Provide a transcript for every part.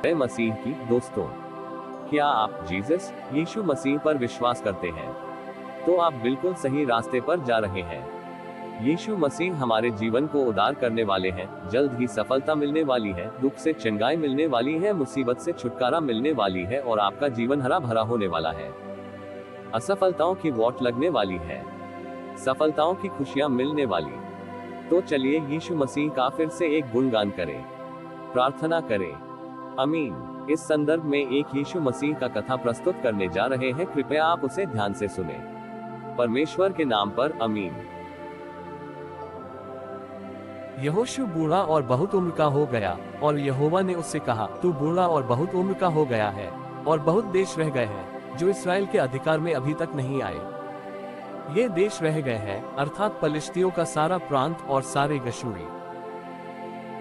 जय मसीह की दोस्तों, क्या आप जीसस यीशु मसीह पर विश्वास करते हैं? तो आप बिल्कुल सही रास्ते पर जा रहे हैं। यीशु मसीह हमारे जीवन को उद्धार करने वाले हैं। जल्द ही सफलता मिलने वाली है, दुख से चंगाई मिलने वाली है, मुसीबत से छुटकारा मिलने वाली है और आपका जीवन हरा भरा होने वाला है। असफलताओं की वोट लगने वाली है, सफलताओं की खुशियां मिलने वाली। तो चलिए यीशु मसीह का फिर से एक गुणगान करें, प्रार्थना करें। आमीन। इस संदर्भ में एक यीशु मसीह का कथा प्रस्तुत करने जा रहे हैं, कृपया आप उसे ध्यान से सुने। परमेश्वर के नाम पर आमीन। यहोशू बूढ़ा और बहुत उम्र का हो गया, और यहोवा ने उससे कहा, तू बूढ़ा और बहुत उम्र का हो गया है, और बहुत देश रह गए हैं जो इस्राएल के अधिकार में अभी तक नहीं आए। ये देश रह गए हैं अर्थात पलिश्तियों का सारा प्रांत और सारे गशूरी,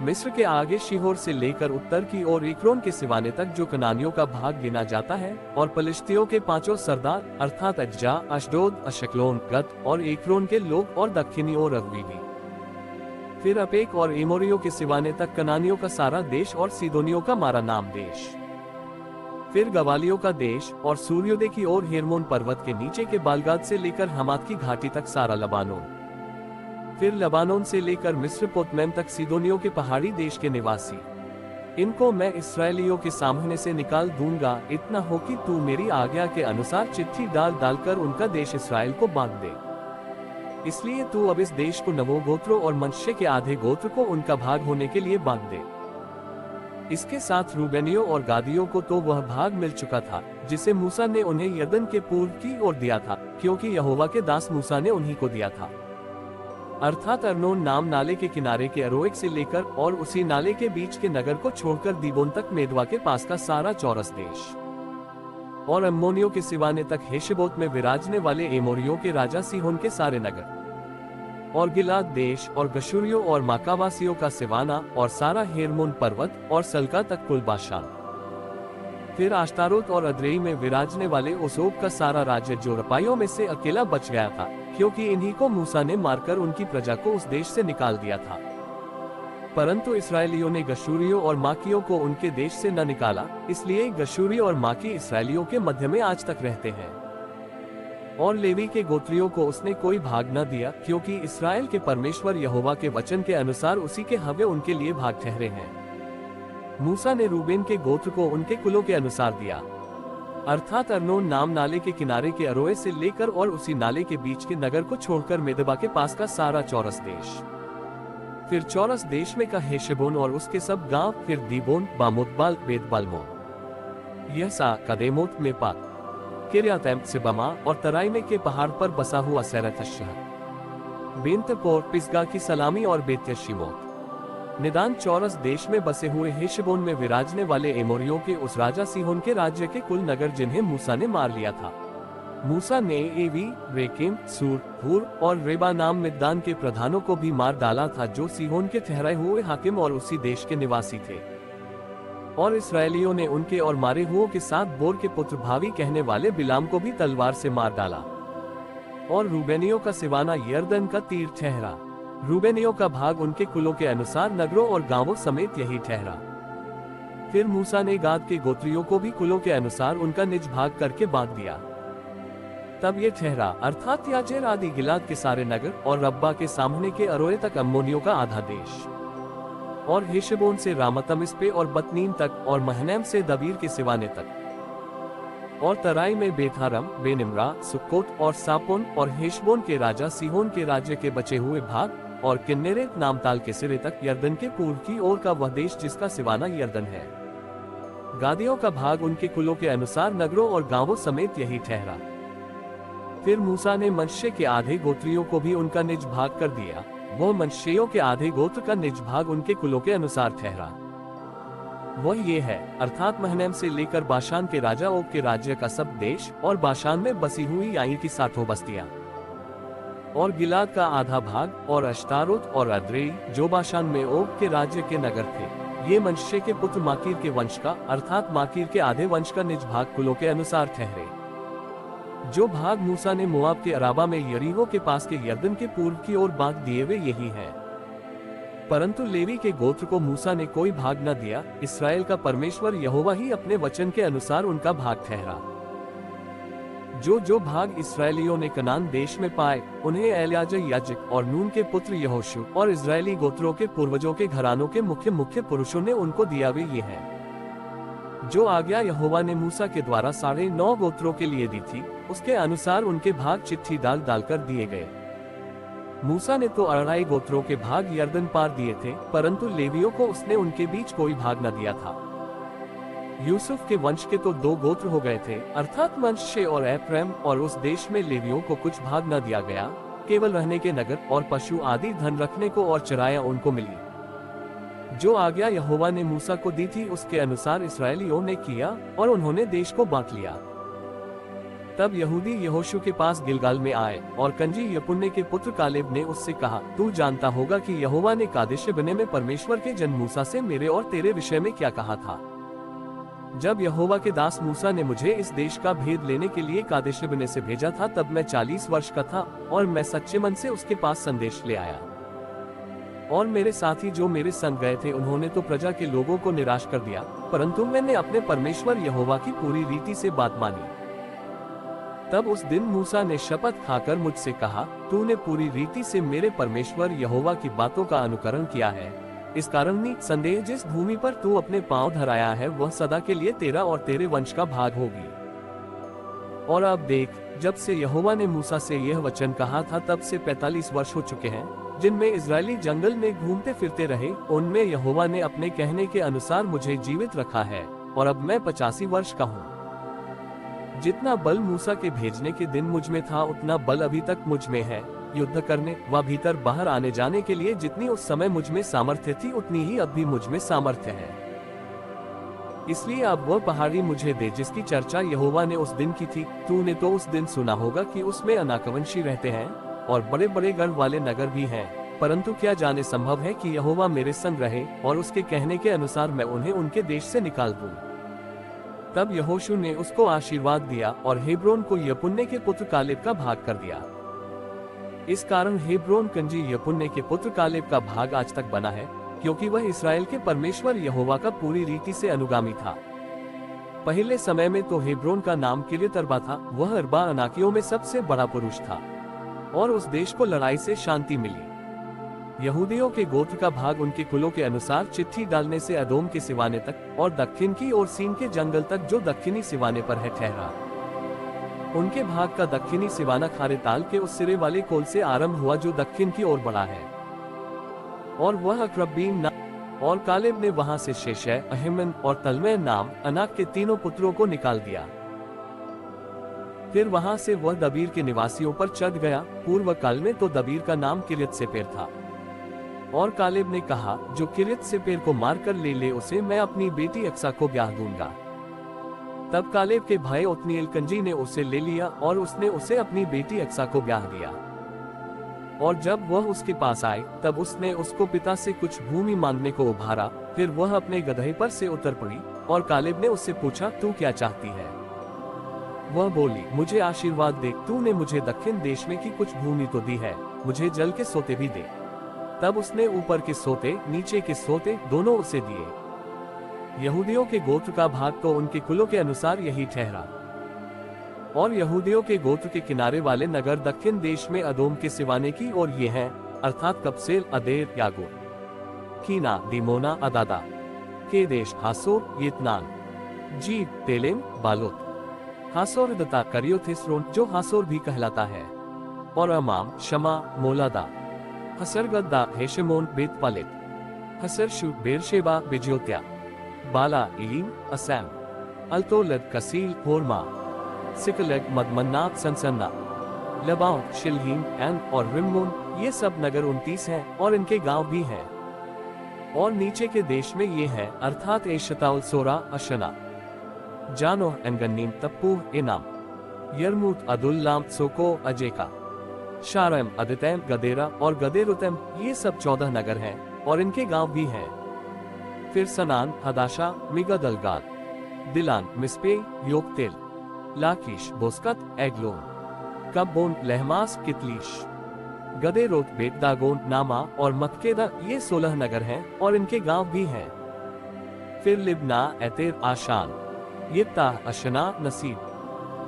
मिस्र के आगे शिहोर से लेकर उत्तर की ओर एक्रोन के सिवाने तक जो कनानियों का भाग गिना जाता है, और पलिश्तियों के पांचों सरदार अर्थात अज्जा, अशडोद, अशकलोन, गत और एक्रोन के लोग, और दक्षिणी ओर अव्वी भी। फिर अपेक और एमोरियों के सिवाने तक कनानियों का सारा देश, और सीदोनियों का मारा नाम देश। फिर गवालियों का देश, और सूर्योदय की ओर हेर्मोन पर्वत के नीचे के बालगाद से लेकर हमात की घाटी तक सारा लबानोन। फिर लबानोन से लेकर मिस्र पोतमैम तक सीदोनियों के पहाड़ी देश के निवासी। इनको मैं इस्राएलियों के सामने से निकाल दूंगा, इतना हो कि तू मेरी आज्ञा के अनुसार चिट्ठी डाल डालकर उनका देश इस्राएल को बांट दे। इसलिए तू अब इस देश को नवों गोत्रों और मनश्शे के आधे गोत्र को उनका भाग होने के लिए बांट दे। इसके साथ रूबेनियों और गादियों को तो वह भाग मिल चुका था जिसे मूसा ने उन्हें यरदन के पूर्व की ओर दिया था, क्योंकि यहोवा के दास मूसा ने उन्हीं को दिया था, अर्थात अर्नोन नाम नाले के किनारे के अरोएक से लेकर और उसी नाले के बीच के नगर को छोड़कर दीबोन तक मेदवा के पास का सारा चौरस देश, और अम्मोनियों के सिवाने तक हेशबोत में विराजने वाले एमोरियों के राजा सीहोन के सारे नगर, और गिलाद देश, और गशूरियों और माकावासियों का सिवाना, और सारा हेर्मोन पर्वत, और सल्का तक कुल बाशान। फिर आश्तारोत और अद्रेई में विराजने वाले ओसोब का सारा राज्य जो रपाइयों में से अकेला बच गया था, क्योंकि इन्हीं को मूसा ने मारकर उनकी प्रजा को उस देश से निकाल दिया था। परंतु इस्राएलियों ने गशूरियों और माकियों को उनके देश से न निकाला, इसलिए गशूरी और माकी इस्राएलियों के मध्य में आज तक रहते हैं। और लेवी के गोत्रियों को उसने कोई भाग न दिया, क्योंकि इस्राएल के परमेश्वर यहोवा के वचन के अनुसार उसी के हव्य उनके लिए भाग ठहरे हैं। मूसा ने रूबेन के गोत्र को उनके कुलों के अनुसार दिया, अर्थात अर्नोन नाम नाले के किनारे के अरोए से लेकर और उसी नाले के बीच के नगर को छोड़कर मेदबा के पास का सारा चौरस देश। फिर चौरस देश में का हेशबोन और उसके सब गांव, फिर दीबोन, बामुतबाल, बेतबालमोन, यहसा, कदेमोत में पाक, किर्यातैम, सिबमा और तराई में के पहाड़ पर बसा हुआ सैरतशहर, बेंतपोर, पिसगा की सलामी और बेत्यशीमोत, निदान चौरस देश में बसे हुए हेशबोन में विराजने वाले एमोरियों के उस राजा सीहोन के राज्य के कुल नगर जिन्हें मूसा ने मार लिया था। मूसा ने एवी, रेकेम, सूर, हूर और रेबा नाम मिद्दान के प्रधानों को भी मार डाला था, जो सीहोन के ठहराए हुए हाकिम और उसी देश के निवासी थे। और इस्राएलियों ने उनके और मारे हुओं के साथ बोर के पुत्र भावी कहने वाले बिलाम को भी तलवार से मार डाला। और रूबेनियों का सिवाना यरदन का तीर ठहरा। रूबेनियों का भाग उनके कुलों के अनुसार नगरों और गांवों समेत यही ठहरा। फिर मूसा ने गाद के गोत्रियों को भी कुलों के अनुसार उनका निज भाग करके बांट दिया। तब ये ठहरा अर्थात याजेर आदि गिलाद के सारे नगर, और रब्बा के सामने के अरोए तक अम्मोनियों का आधा देश, और हेशबोन से रामतमिस्पे और बतनीन तक, और महनैम से दबीर के सिवाने तक, और तराई में बेथारम, बेनिम्रा, सुक्कोत और सापोन, और हेशबोन के राजा सीहोन के राज्य के बचे हुए भाग, और किन्नेरेत नामताल के सिरे तक यरदन के पूर्व की ओर का वह देश जिसका सिवाना यरदन है। गादियों का भाग उनके कुलों के अनुसार नगरों और गांवों समेत यही ठहरा। फिर मूसा ने मनश्शे के आधे गोत्रियों को भी उनका निज भाग कर दिया, वह मनश्शेयों के आधे गोत्र का निज भाग उनके कुलों के अनुसार ठहरा। वह ये है अर्थात महनैम से लेकर बाशान के राजा ओग के राज्य का सब देश, और बाशान में बसी हुई याई की 60 बस्तियां, और गिलाद का आधा भाग, और अश्तारोत और अद्रेई जो बाशान में ओग के राज्य के नगर थे, ये मनश्शे के पुत्र माकीर के वंश का अर्थात माकीर के आधे वंश का निज भाग कुलों के अनुसार ठहरे। जो भाग मूसा ने मोआब के अराबा में यरीहो के पास के यरदन के पूर्व की ओर बांट दिए वे यही हैं। परंतु लेवी के गोत्र को मूसा ने कोई भाग न दिया। इसराइल का परमेश्वर यहोवा ही अपने वचन के अनुसार उनका भाग ठहरा। जो भाग इसराइलियों ने कनान देश में पाए, उन्हें एलियाजर याजक और नून के पुत्र यहोशू और इजरायली गोत्रों के पूर्वजों के घरानों के मुख्य पुरुषों ने उनको दिया वे ये हैं। जो आज्ञा यहोवा ने मूसा के द्वारा 9.5 गोत्रों के लिए दी थी, उसके अनुसार उनके भाग चिट्ठी डालकर दिए गए। मूसा ने तो 2.5 गोत्रों के भाग यर्दन पार दिए थे, परंतु लेवियों को उसने उनके बीच कोई भाग न दिया था। यूसुफ के वंश के तो 2 गोत्र हो गए थे, अर्थात मनश्शे और एफ्रेम, और उस देश में लेवियों को कुछ भाग न दिया गया, केवल रहने के नगर और पशु आदि धन रखने को और चराया उनको मिली। जो आज्ञा यहोवा ने मूसा को दी थी उसके अनुसार इसराइलियों ने किया और उन्होंने देश को बांट लिया। तब यहूदी यहोशू के पास गिलगाल में आए और कनजी यपुन्ने के पुत्र कालेब ने उससे कहा, तू जानता होगा कि यहोवा ने कादेश-बर्ने में परमेश्वर के जन मूसा से मेरे और तेरे विषय में क्या कहा था। जब यहोवा के दास मूसा ने मुझे इस देश का भेद लेने के लिए कादेश-बर्ने से भेजा था, तब मैं 40 वर्ष का था और मैं सच्चे मन से उसके पास संदेश ले आया। और मेरे साथी जो मेरे संग गए थे, उन्होंने तो प्रजा के लोगों को निराश कर दिया, परंतु मैंने अपने परमेश्वर यहोवा की पूरी रीति से बात मानी। तब उस दिन मूसा ने शपथ खाकर मुझसे कहा, तूने पूरी रीति से मेरे परमेश्वर यहोवा की बातों का अनुकरण किया है, इस कारण निसंदेह जिस भूमि पर तू अपने पांव धराया है वह सदा के लिए तेरा और तेरे वंश का भाग होगी। और अब देख, जब से यहोवा ने मूसा से यह वचन कहा था, तब से 45 वर्ष हो चुके हैं, जिनमें इजरायली जंगल में घूमते फिरते रहे। उनमें यहोवा ने अपने कहने के अनुसार मुझे जीवित रखा है, और अब मैं 85 वर्ष का हूँ। जितना बल मूसा के भेजने के दिन मुझ में था, उतना बल अभी तक मुझ में है। युद्ध करने व भीतर बाहर आने जाने के लिए जितनी उस समय मुझ में सामर्थ्य थी, उतनी ही अब भी मुझ में सामर्थ्य है। इसलिए अब वह पहाड़ी मुझे दे जिसकी चर्चा यहोवा ने उस दिन की थी। तूने तो उस दिन सुना होगा कि उसमें अनाकवंशी रहते हैं और बड़े बड़े गढ़ वाले नगर भी हैं, परंतु क्या जाने संभव है कि यहोवा मेरे संग रहे और उसके कहने के अनुसार मैं उन्हें उनके देश से निकाल दूं। तब यहोशू ने उसको आशीर्वाद दिया और हेब्रोन को यपुन्ने के पुत्र कालेब का भाग कर दिया। इस कारण हेब्रोन कनजी यपुन्ने के पुत्र कालेब का भाग आज तक बना है, क्योंकि वह इसराइल के परमेश्वर यहोवा का पूरी रीति से अनुगामी था। पहले समय में तो हेब्रोन का नाम किर्यत अर्बा था। वह अर्बा अनाकियों में सबसे बड़ा पुरुष था और उस देश को लड़ाई से शांति मिली। यहूदियों के गोत्र का भाग उनके कुलों के अनुसार चिट्ठी डालने से अदोम के सिवाने तक और दक्षिण की ओर सीन के जंगल तक जो दक्षिणी सिवाने पर है ठहरा। उनके भाग का दक्षिणी सिवाना खारे ताल के उस सिरे वाले कोल से आरंभ हुआ जो दक्षिण की ओर बढ़ा है, और वह अक्रब्बीम नाम, और कालेब ने वहां से शेशै, अहिमन और तलमै नाम अनाक के 3 पुत्रों को निकाल दिया। फिर वहां से वह दबीर के निवासियों पर चढ़ गया। पूर्व काल में तो दबीर का नाम किर्यत सेपेर था। और कालेब ने कहा, जो किर्यत सेपेर को मारकर ले उसे मैं अपनी बेटी अक्सा को ब्याह दूंगा। तब कालेब के भाई ओत्नीएल कनजी ने उसे ले लिया और उसने उसे अपनी बेटी अक्सा को ब्याह दिया। और जब वह उसके पास आई, तब उसने उसको पिता से कुछ भूमि मांगने को उभारा। फिर वह अपने गदहे पर से उतर पड़ी और कालेब ने उससे पूछा, तू क्या चाहती है? वह बोली, मुझे आशीर्वाद दे, तूने मुझे दक्षिण देश में की कुछ भूमि तो दी है, मुझे जल के सोते भी दे। तब उसने ऊपर के सोते नीचे के सोते दोनों उसे दिए। यहूदियों के गोत्र का भाग तो उनके कुलों के अनुसार यही ठहरा। और यहूदियों के गोत्र के किनारे वाले नगर दक्षिण देश में अदोम के सिवाने की ओर ये हैं, अर्थात कब्सेल, अदेर, यागूर, कीना, दिमोना, अदादा, केदेश, हासोर, यित्नान, जीब, तेलेम, बालोत, हासोर, दता, करियोथ, हेस्रोन जो हासोर भी कहलाता है, और अमाम, शमा, मोलादा, हसरगद्दा, हेशमोन, बेतपालेत, हसरशु, बेरशेबा, बिज्योत्या, बाला, इलीम, असैम, अल्तोलद, कसील, होरमा, सिकलग, मदमन्नात, सनसन्ना, लबाओ, शिलहीम, एन और रिम्मोन, ये सब नगर 29 हैं और इनके गांव भी हैं। और नीचे के देश में ये हैं, अर्थात एशताउल, सोरा, अशना, जानोह, एनगन्नीम, तप्पूह, एनाम, यरमूत, अदुल्लाम, सोको, अजेका, शारम, अदितैम, गदेरा और गदेरुतैम, ये सब 14 नगर हैं और इनके गांव भी हैं। फिर सनान, हदाशा, मिगदलगाद, दिलान, मिस्पे, योक्तेल, लाकीश, बोस्कत, एग्लोन, कब्बोन, लहमास, कितलीश, गदेरोत, बेत दागोन, नामा और मक्केदा, ये 16 नगर हैं और इनके गांव भी हैं। फिर लिब्ना, एतेर, आशान, यिप्ता, अशना, नसीब,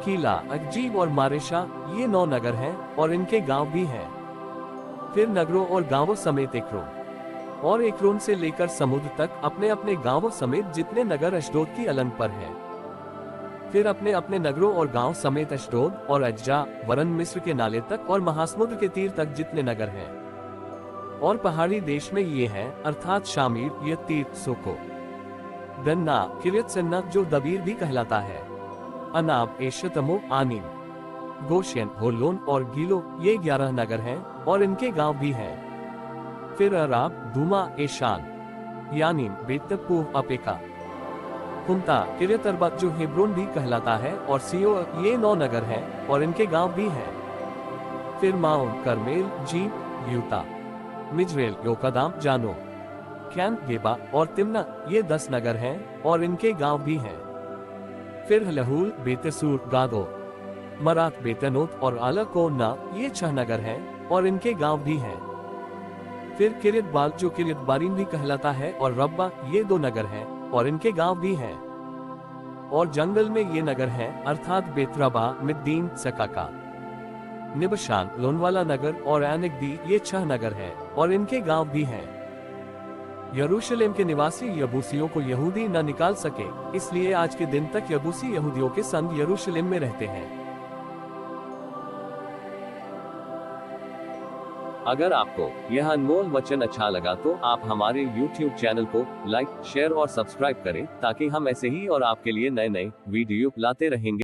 कीला, अजीब और मारेशा, ये 9 नगर हैं और इनके गांव भी हैं। फिर नगरों और गांवों समेत एक्रोन और एक्रोन से लेकर समुद्र तक अपने अपने गांवों समेत जितने नगर अशदोद की अलंग पर हैं। फिर अपने अपने नगरों और गांव समेत अशदोद और अज्जा, वरन मिस्र के नाले तक और महासमुद्र के तीर तक जितने नगर हैं। और पहाड़ी देश में ये हैं, अर्थात शामीर, यत्तीर, सोको, दन्ना, किरियत सन्ना जो दबीर भी कहलाता है, अनाब, एशतमो, आनीम, गोशेन, होलोन और गीलो, ये 11 नगर हैं और इनके गांव भी हैं। फिर अराब, दूमा, एशान, यानीम, बेतपूह, अपेका, हुमता, किरियत अरबा जो हेब्रोन भी कहलाता है और सियो, ये 9 नगर हैं और इनके गांव भी हैं। फिर माउन, करमेल, जीप, यूता, मिजरेल, योकादाम, जानो, कैन, गेबा और तिम्ना, ये 10 नगर हैं और इनके गांव भी हैं। फिर लहूल, बेतसूर, गादो, मरात, बेतनोत और आलाकोना, ये 6 नगर हैं और इनके गांव भी हैं। फिर किरियत बाल जो किरियत बारीम भी कहलाता है और रब्बा, ये 2 नगर हैं और इनके गांव भी हैं। और जंगल में ये नगर हैं, अर्थात बेतराबा, मिद्दीन, सकाका, निबशान, लोनवाला नगर और एनकदी, ये 6 नगर हैं और इनके गांव भी हैं। यरूशलेम के निवासी यबूसियों को यहूदी न निकाल सके, इसलिए आज के दिन तक यबूसी यहूदियों के संग यरूशलेम में रहते हैं। अगर आपको यह अनमोल वचन अच्छा लगा तो आप हमारे YouTube चैनल को लाइक, शेयर और सब्सक्राइब करें ताकि हम ऐसे ही और आपके लिए नए नए वीडियो लाते रहेंगे।